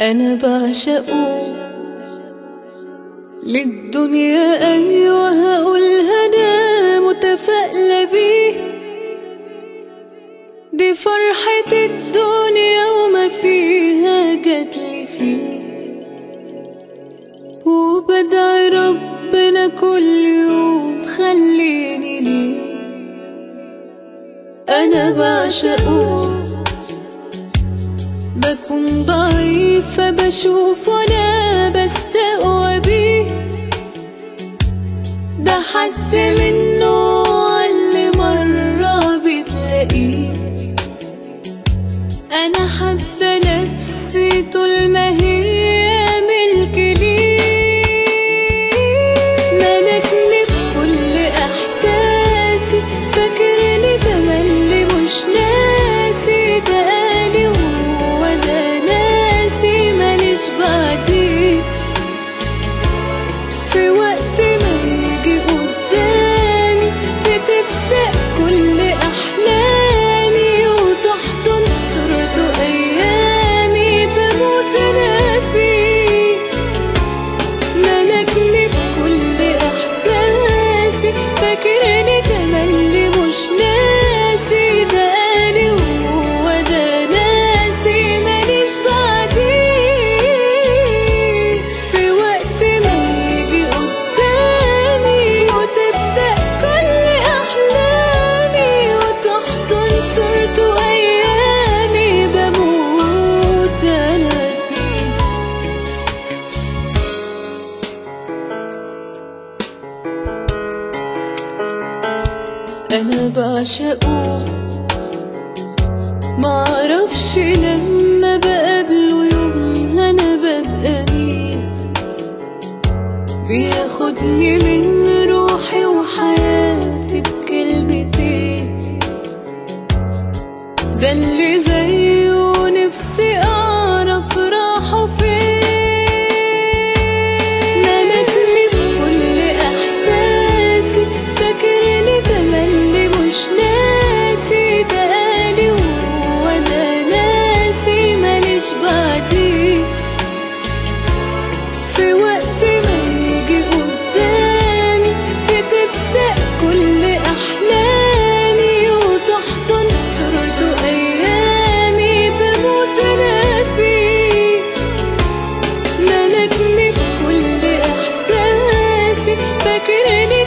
أنا بعشقه للدنيا، أيوة هقولها أنا متفائلة بيه. دي فرحة الدنيا وما فيها جاتلي فيه، وبدعي ربنا كل يوم خليني ليه. أنا بعشقه، بكون ضعيفة بشوف وانا بستقوى بيه. ده حد منه اللي مرة بتلاقيه. أنا حابة نفسي طول ما هي ملك ليه. ملكني بكل إحساسي، فاكرني تملي مش ناسي. ده قالي وهو ده ناسي، ماليش بعديه. في وقت ما يجي قدامي بتبدأ كل أحلامي، وتحضن صورته أيامي بموت أنا فيه. ملكني بكل إحساسي، فاكرني تملي مش ناسي. ده قالي وهو ده ناسي، ماليش بعديه. في وقت ما يجي قدامي وتبدأ كل أحلامي، وتحضن صورته أيامي بموت أنا فيه. أنا بعشقه، معرفش لما بقابله يوم أنا ببقى مين. بياخدني من روحي وحياتي بكلمتين. ده اللي زيه نفسي أعرف راحه فين. ملكني بكل إحساسي، فاكرني تملي مش ناسي. ده قالي وهو ده ناسي، ماليش بعديه. في وقت ما يجي قدامي بتبدأ كل أحلامي، وتحضن صورته أيامي بموت أنا فيه. ملكني بكل إحساسي، فاكرني